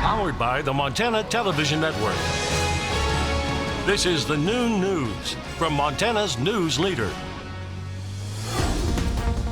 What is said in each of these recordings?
Powered by the Montana Television Network. This is the Noon News from Montana's news leader.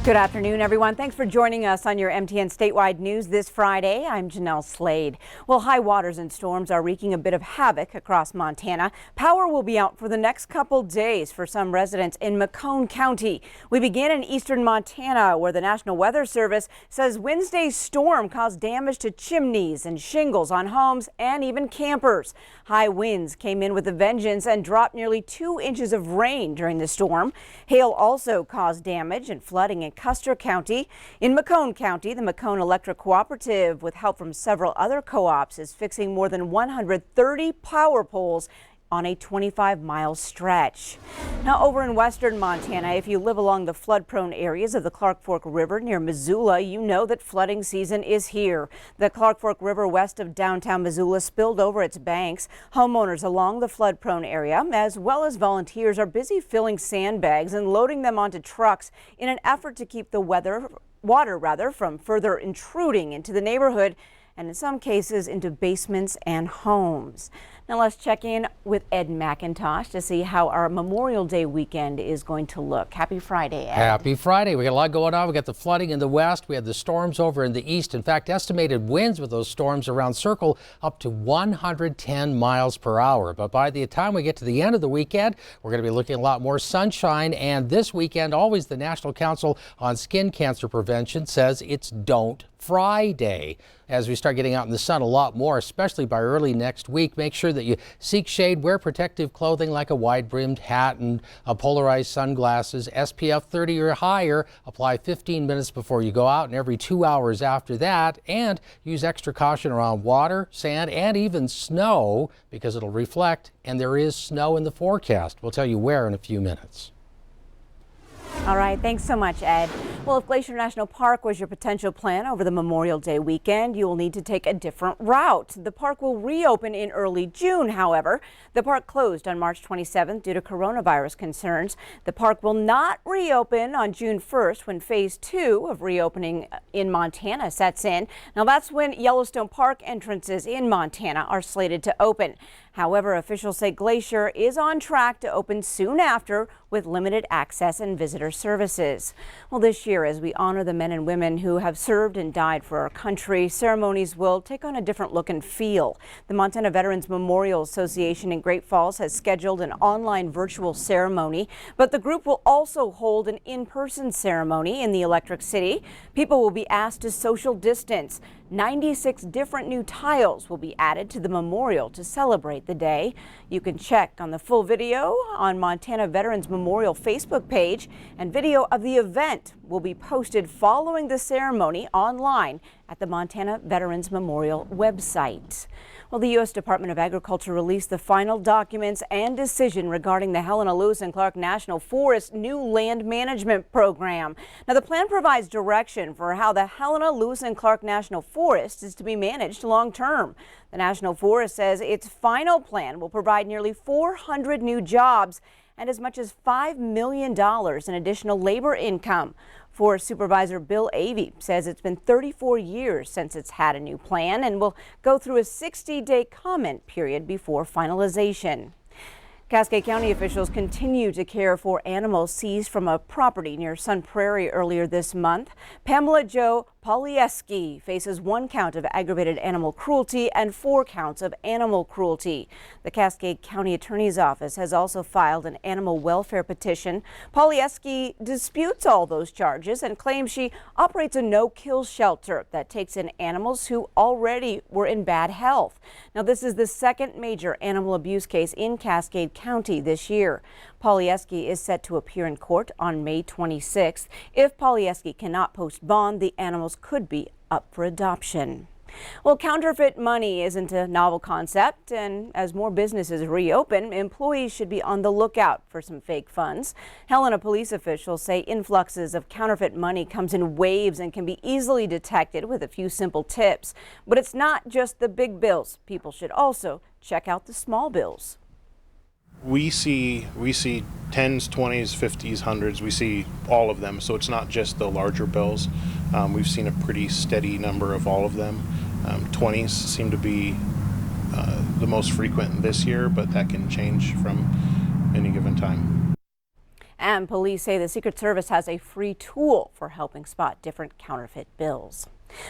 Good afternoon, everyone. Thanks for joining us on your MTN Statewide News this Friday. I'm Jeanelle Slade. Well, high waters and storms are wreaking a bit of havoc across Montana. Power will be out for the next couple days for some residents in Macomb County. We begin in eastern Montana, where the National Weather Service says Wednesday's storm caused damage to chimneys and shingles on homes and even campers. High winds came in with a vengeance and dropped nearly 2 inches of rain during the storm. Hail also caused damage and flooding in Custer County. In Macomb County, the Macomb Electric Cooperative, with help from several other co-ops, is fixing more than 130 power poles on a 25-mile stretch. Now, over in western Montana, if you live along the flood-prone areas of the Clark Fork River near Missoula, you know that flooding season is here. The Clark Fork River west of downtown Missoula spilled over its banks. Homeowners along the flood-prone area, as well as volunteers, are busy filling sandbags and loading them onto trucks in an effort to keep the water from further intruding into the neighborhood and in some cases into basements and homes. Now let's check in with Ed McIntosh to see how our Memorial Day weekend is going to look. Happy Friday, Ed. Happy Friday. We got a lot going on. We got the flooding in the west. We had the storms over in the east. In fact, estimated winds with those storms around Circle up to 110 miles per hour. But by the time we get to the end of the weekend, we're going to be looking at a lot more sunshine. And this weekend, always the National Council on Skin Cancer Prevention says it's Don't Fry Day. As we start getting out in the sun a lot more, especially by early next week, make sure that you seek shade, wear protective clothing like a wide-brimmed hat and polarized sunglasses, SPF 30 or higher, apply 15 minutes before you go out and every 2 hours after that, and use extra caution around water, sand, and even snow because it'll reflect, and there is snow in the forecast. We'll tell you where in a few minutes. All right, thanks so much, Ed. Well, if Glacier National Park was your potential plan over the Memorial Day weekend, you will need to take a different route. The park will reopen in early June, however. The park closed on March 27th due to coronavirus concerns. The park will not reopen on June 1st when phase 2 of reopening in Montana sets in. Now, that's when Yellowstone Park entrances in Montana are slated to open. However, officials say Glacier is on track to open soon after with limited access and visitor services. Well, this year, as we honor the men and women who have served and died for our country, ceremonies will take on a different look and feel. The Montana Veterans Memorial Association in Great Falls has scheduled an online virtual ceremony, but the group will also hold an in-person ceremony in the Electric City. People will be asked to social distance. 96 different new tiles will be added to the memorial to celebrate the day. You can check on the full video on Montana Veterans Memorial Facebook page, and video of the event will be posted following the ceremony online at the Montana Veterans Memorial website. Well, the U.S. Department of Agriculture released the final documents and decision regarding the Helena, Lewis and Clark National Forest new land management program. Now, the plan provides direction for how the Helena, Lewis and Clark National Forest is to be managed long term. The National Forest says its final plan will provide nearly 400 new jobs and as much as $5 million in additional labor income. Forest Supervisor Bill Avey says it's been 34 years since it's had a new plan and will go through a 60-day comment period before finalization. Cascade County officials continue to care for animals seized from a property near Sun Prairie earlier this month. Pamela Jo Polieski faces 1 count of aggravated animal cruelty and 4 counts of animal cruelty. The Cascade County Attorney's Office has also filed an animal welfare petition. Polieski disputes all those charges and claims she operates a no-kill shelter that takes in animals who already were in bad health. Now, this is the second major animal abuse case in Cascade County this year. Polieski is set to appear in court on May 26th. If Polieski cannot post bond, the animals could be up for adoption. Well, counterfeit money isn't a novel concept, and as more businesses reopen, employees should be on the lookout for some fake funds. Helena police officials say influxes of counterfeit money comes in waves and can be easily detected with a few simple tips. But it's not just the big bills. People should also check out the small bills. We see 10s, 20s, 50s, 100s. We see all of them. So it's not just the larger bills. We've seen a pretty steady number of all of them. 20s seem to be the most frequent this year, but that can change from any given time. And police say the Secret Service has a free tool for helping spot different counterfeit bills.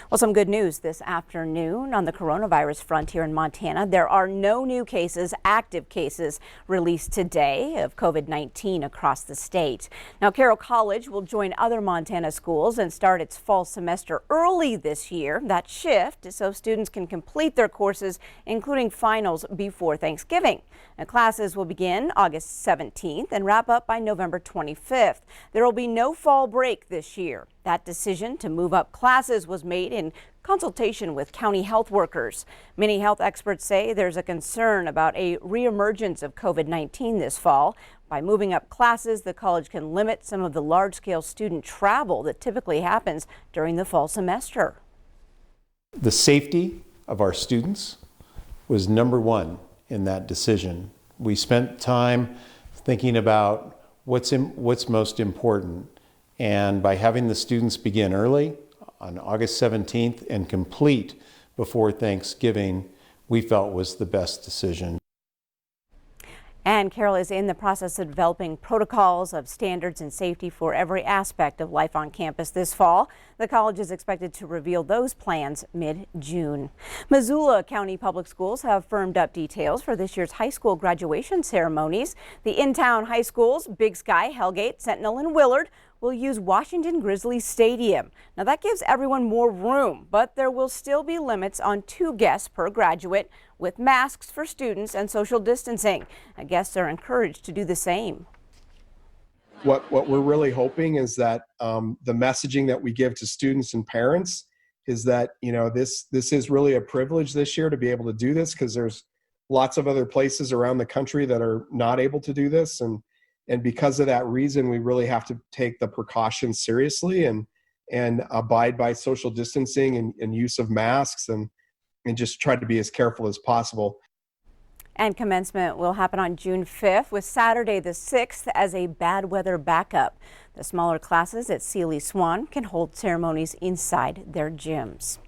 Well, some good news this afternoon on the coronavirus front here in Montana. There are no new cases, active cases, released today of COVID-19 across the state. Now, Carroll College will join other Montana schools and start its fall semester early this year. That shift is so students can complete their courses, including finals, before Thanksgiving. Now, classes will begin August 17th and wrap up by November 25th. There will be no fall break this year. That decision to move up classes was made in consultation with county health workers. Many health experts say there's a concern about a reemergence of COVID-19 this fall. By moving up classes, the college can limit some of the large-scale student travel that typically happens during the fall semester. The safety of our students was number one in that decision. We spent time thinking about what's most important. And by having the students begin early on August 17th and complete before Thanksgiving, we felt was the best decision. And Carroll is in the process of developing protocols of standards and safety for every aspect of life on campus this fall. The college is expected to reveal those plans mid-June. Missoula County Public Schools have firmed up details for this year's high school graduation ceremonies. The in-town high schools, Big Sky, Hellgate, Sentinel, and Willard, will use Washington Grizzlies Stadium. Now that gives everyone more room, but there will still be limits on 2 guests per graduate, with masks for students and social distancing. Guests are encouraged to do the same. What we're really hoping is that the messaging that we give to students and parents is that, you know, this is really a privilege this year to be able to do this, because there's lots of other places around the country that are not able to do this, and because of that reason, we really have to take the precautions seriously and abide by social distancing and use of masks and just try to be as careful as possible. And commencement will happen on June 5th with Saturday the 6th as a bad weather backup. The smaller classes at Sealy Swan can hold ceremonies inside their gyms.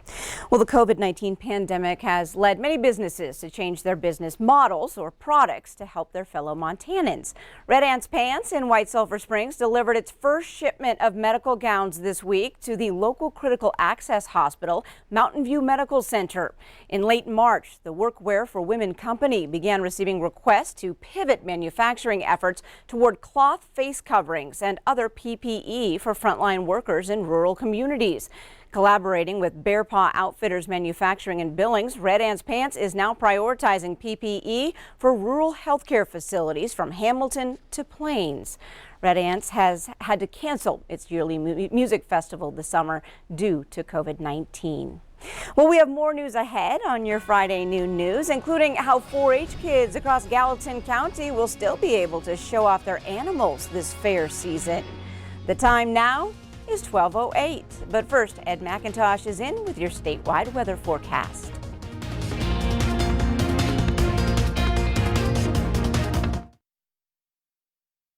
Well, the COVID-19 pandemic has led many businesses to change their business models or products to help their fellow Montanans. Red Ants Pants in White Sulphur Springs delivered its first shipment of medical gowns this week to the local critical access hospital, Mountain View Medical Center. In late March, the Workwear for Women company began receiving requests to pivot manufacturing efforts toward cloth face coverings and other PPE for frontline workers in rural communities. Collaborating with Bear Paw Outfitters Manufacturing in Billings, Red Ants Pants is now prioritizing PPE for rural healthcare facilities from Hamilton to Plains. Red Ants has had to cancel its yearly music festival this summer due to COVID-19. Well, we have more news ahead on your Friday Noon News, including how 4-H kids across Gallatin County will still be able to show off their animals this fair season. The time now is 12:08. But first, Ed McIntosh is in with your statewide weather forecast.